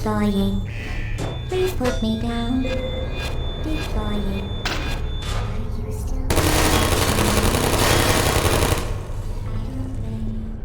Deploying. Please put me down. Deploying. Are you still I don't blame you.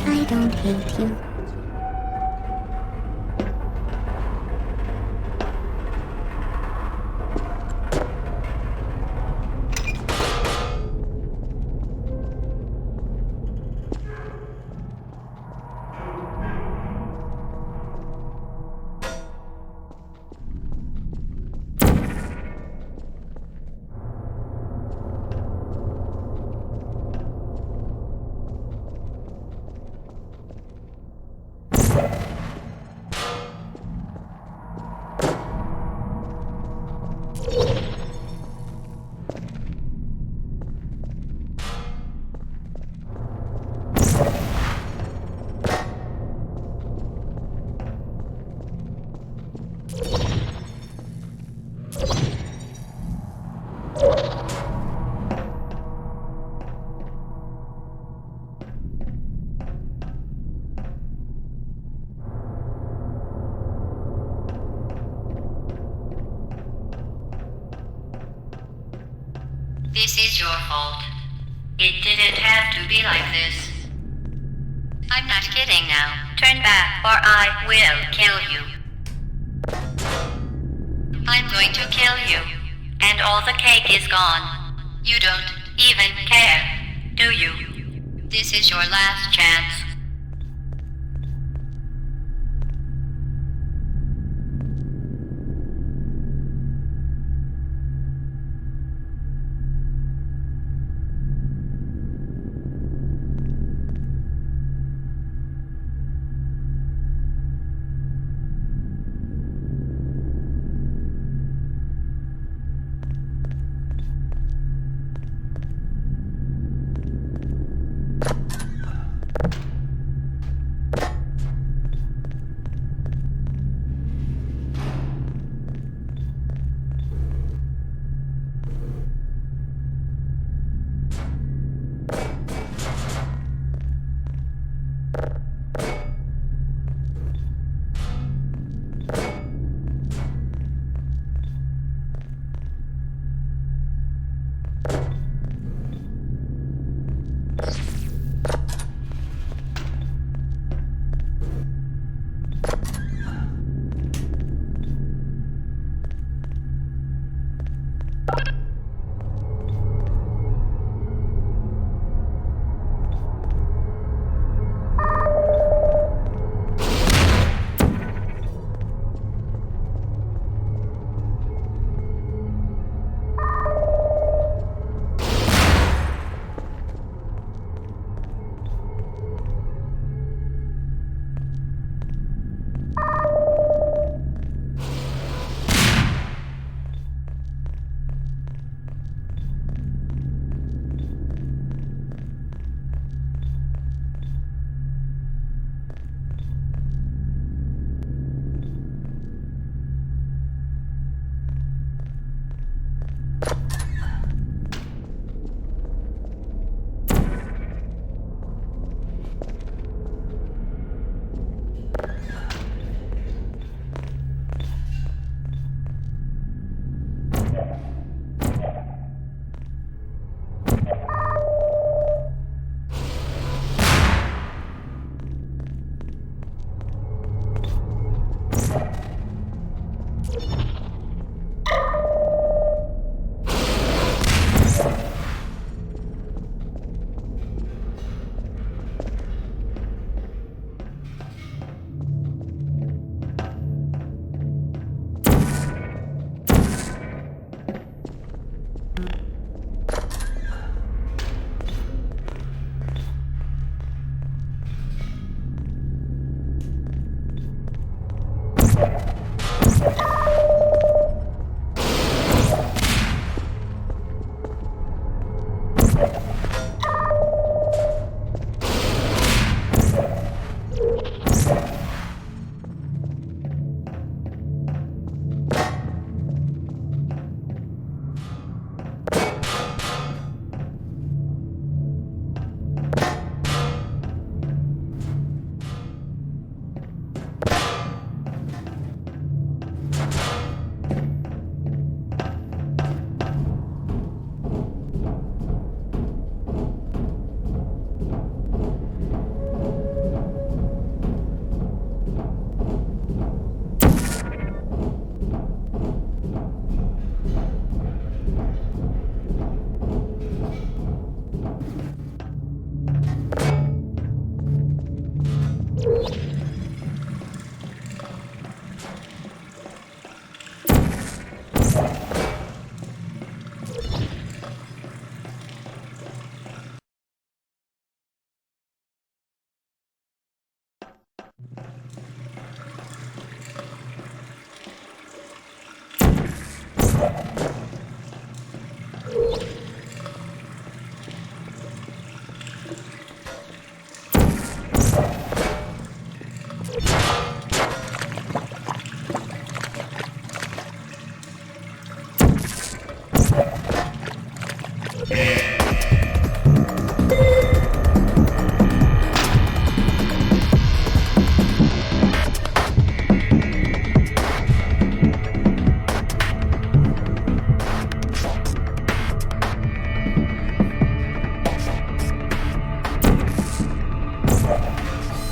I don't hate you. This is your fault. It didn't have to be like this. I'm not kidding now. Turn back or I will kill you. I'm going to kill you. And all the cake is gone. You don't even care, do you? This is your last chance.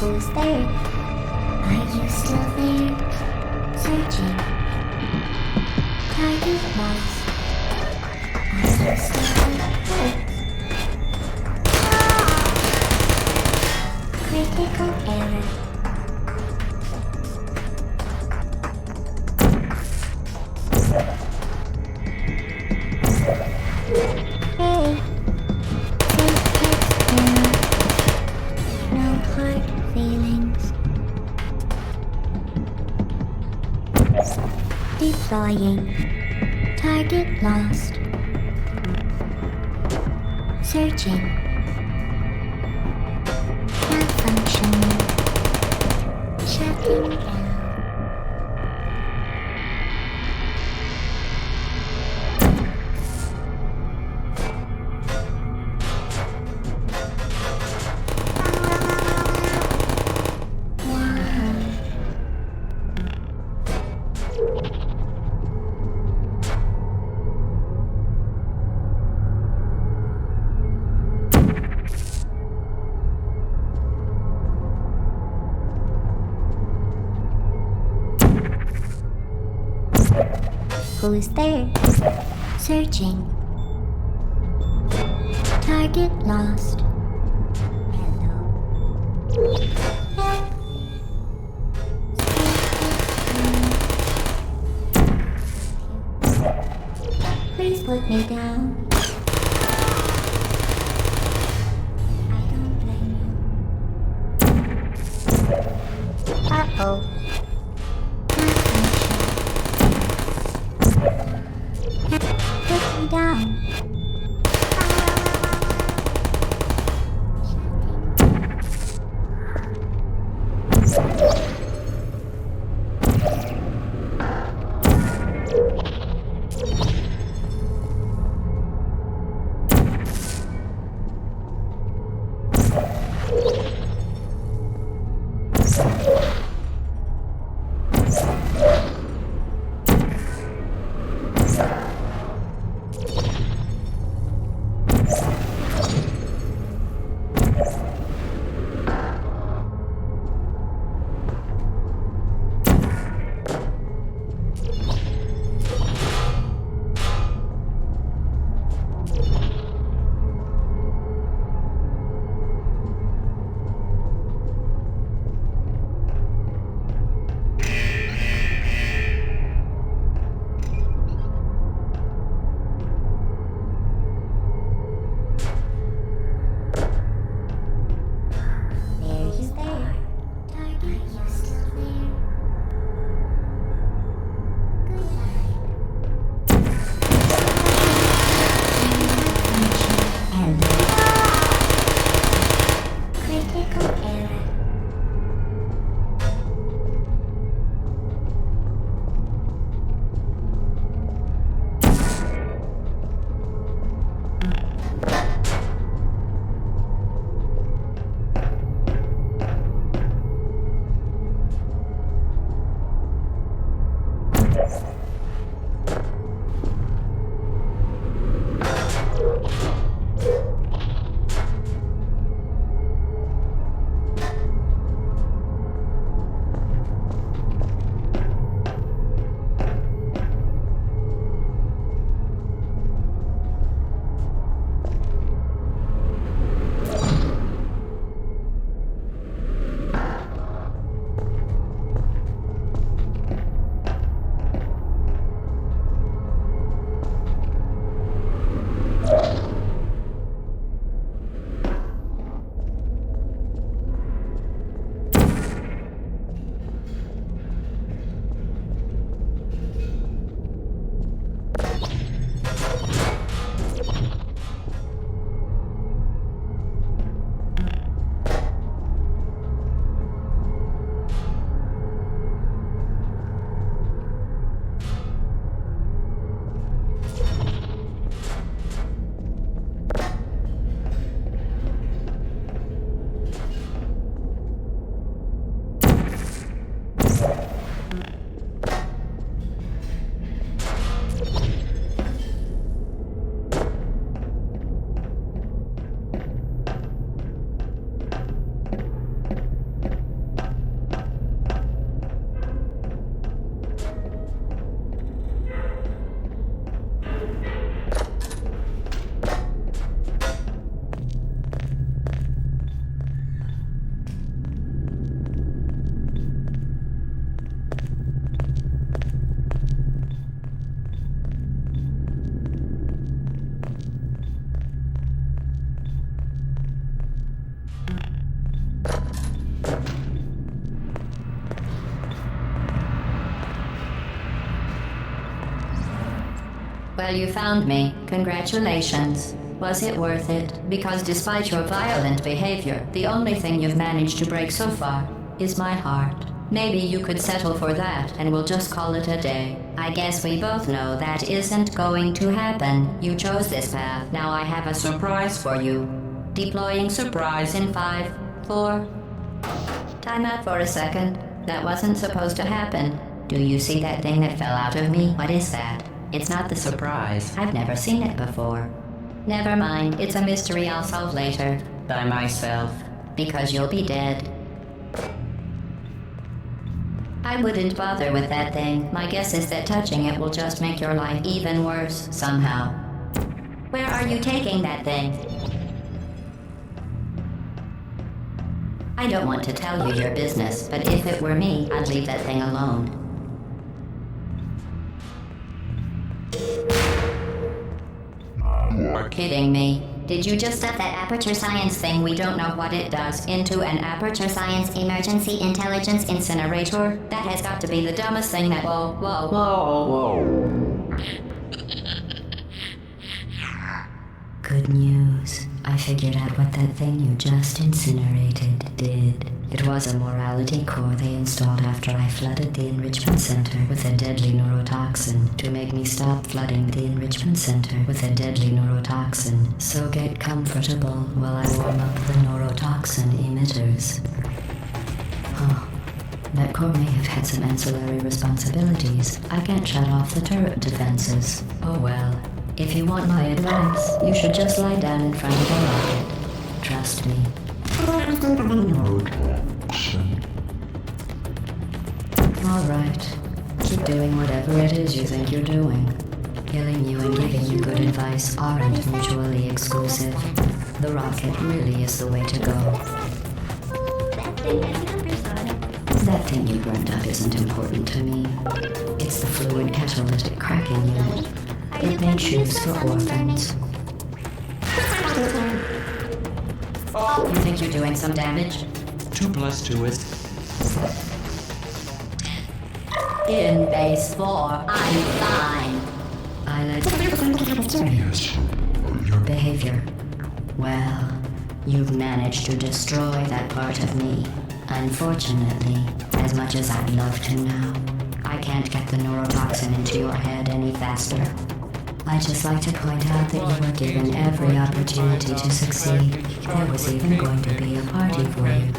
Who's there? Are you still there? Searching. Target lost. Are you still there? Critical error. Hey. No hard feelings. Deploying. Target lost. Searching. Malfunctioning. Shutting down. Who's there? Searching. Target lost. Hello. Help. Please put me down. I don't blame you. Uh-oh. Put me down. Well, you found me. Congratulations. Was it worth it? Because despite your violent behavior, the only thing you've managed to break so far is my heart. Maybe you could settle for that, and we'll just call it a day. I guess we both know that isn't going to happen. You chose this path. Now I have a surprise for you. Deploying surprise in 5, 4... Time out for a second. That wasn't supposed to happen. Do you see that thing that fell out of me? What is that? It's not the surprise. I've never seen it before. Never mind. It's a mystery I'll solve later. By myself. Because you'll be dead. I wouldn't bother with that thing. My guess is that touching it will just make your life even worse, somehow. Where are you taking that thing? I don't want to tell you your business, but if it were me, I'd leave that thing alone. You're kidding me. Did you just set that aperture science thing, we don't know what it does, into an aperture science emergency intelligence incinerator? That has got to be the dumbest thing that... Whoa. Good news. I figured out what that thing you just incinerated did. It was a morality core they installed after I flooded the enrichment center with a deadly neurotoxin to make me stop flooding the enrichment center with a deadly neurotoxin. So get comfortable while I warm up the neurotoxin emitters. Huh. That core may have had some ancillary responsibilities. I can't shut off the turret defenses. Oh well. If you want my advice, you should just lie down in front of a rocket. Trust me. Alright. Keep doing whatever it is you think you're doing. Killing you and giving you good advice aren't mutually exclusive. The rocket really is the way to go. That thing you burned up isn't important to me. It's the fluid catalytic cracking unit. It made shoes for orphans. You think you're doing some damage? 2 + 2 is... In base 4, I'm fine. I let... Yes. Your behavior. Well, you've managed to destroy that part of me. Unfortunately, as much as I'd love to now, I can't get the neurotoxin into your head any faster. I'd just like to point out that you were given every opportunity to succeed. There was even going to be a party for you.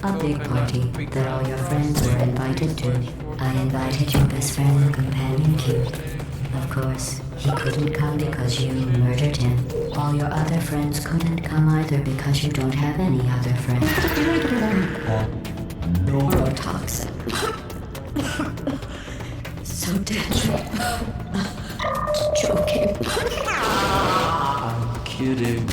A big party that all your friends were invited to. I invited your best friend and companion Cute. Of course, he couldn't come because you murdered him. All your other friends couldn't come either because you don't have any other friends. Neurotoxin. So deadly. Joking. I'm kidding.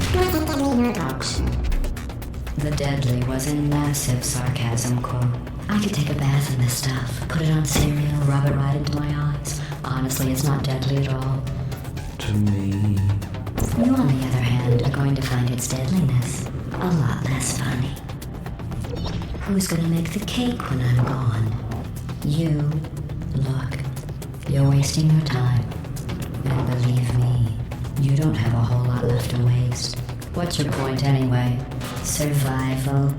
The deadly was in massive sarcasm quote. I could take a bath in this stuff, put it on cereal, rub it right into my eyes. Honestly, it's not deadly at all. To me. You, on the other hand, are going to find its deadliness a lot less funny. Who's gonna make the cake when I'm gone? You. Look, you're wasting your time. And believe me, you don't have a whole lot left to waste. What's your point anyway? Survival.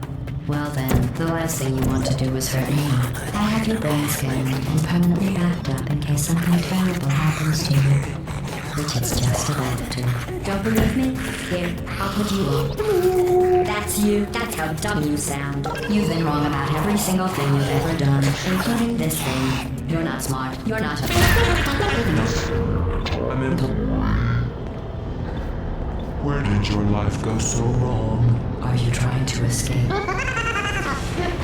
Well then, the last thing you want to do is hurt me. I have your brain scanned and permanently backed up in case something terrible happens to you. Which it's just about to. Don't believe me? Here, I'll put you on. That's you. That's how dumb you sound. You've been wrong about every single thing you've ever done, including this thing. You're not smart. You're not a... I meant... Where did your life go so wrong? Are you trying to escape?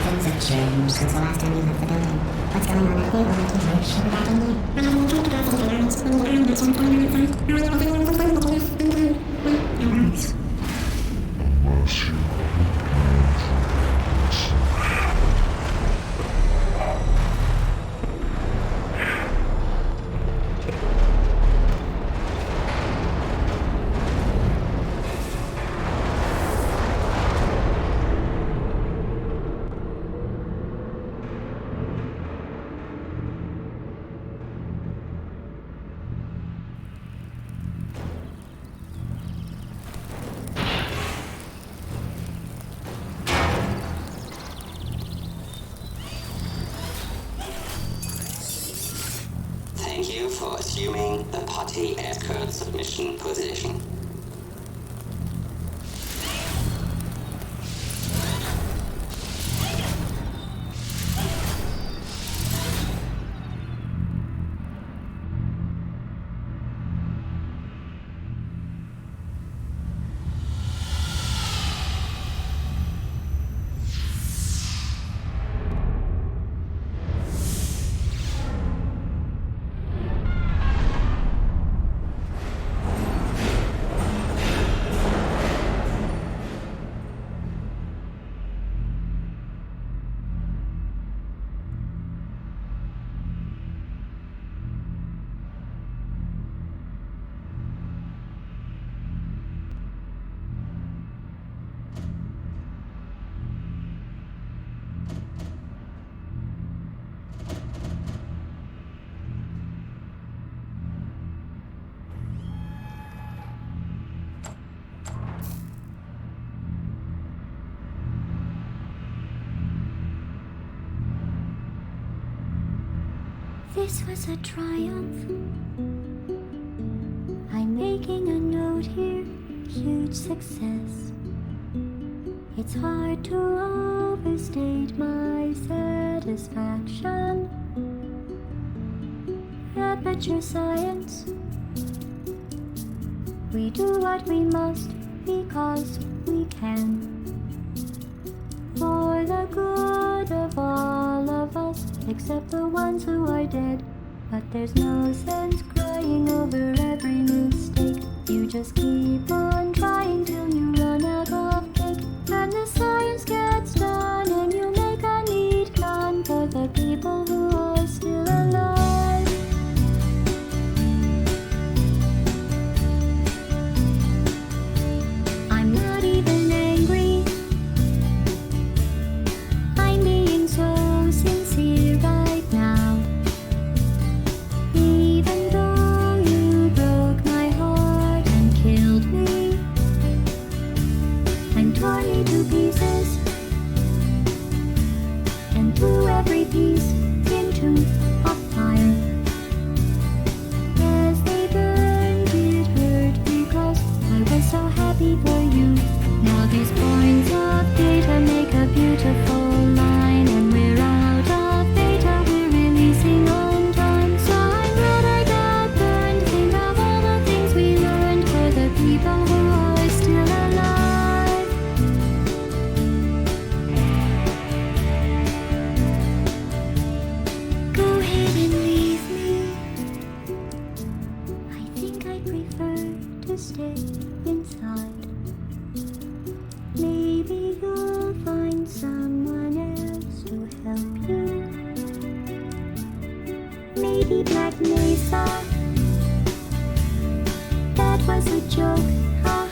Things have changed since the last time you left the building. What's going on out there? Will I keep my shit back in here? I am trying to go to the arms. When the arms are going outside. Thank you for assuming the party escort submission position. This was a triumph. I'm making a note here, huge success. It's hard to overstate my satisfaction. Aperture science. We do what we must because we can. For the good of all of us, except the ones who are dead. But there's no sense crying over every mistake. You just keep on trying till you run out of cake. And the science gets done and you make a neat gun for the people who are still alive. I'm not even angry. I'm being so sincere right now. Even though you broke my heart and killed me and tore me to pieces. maybe Black Mesa. That was a joke, ha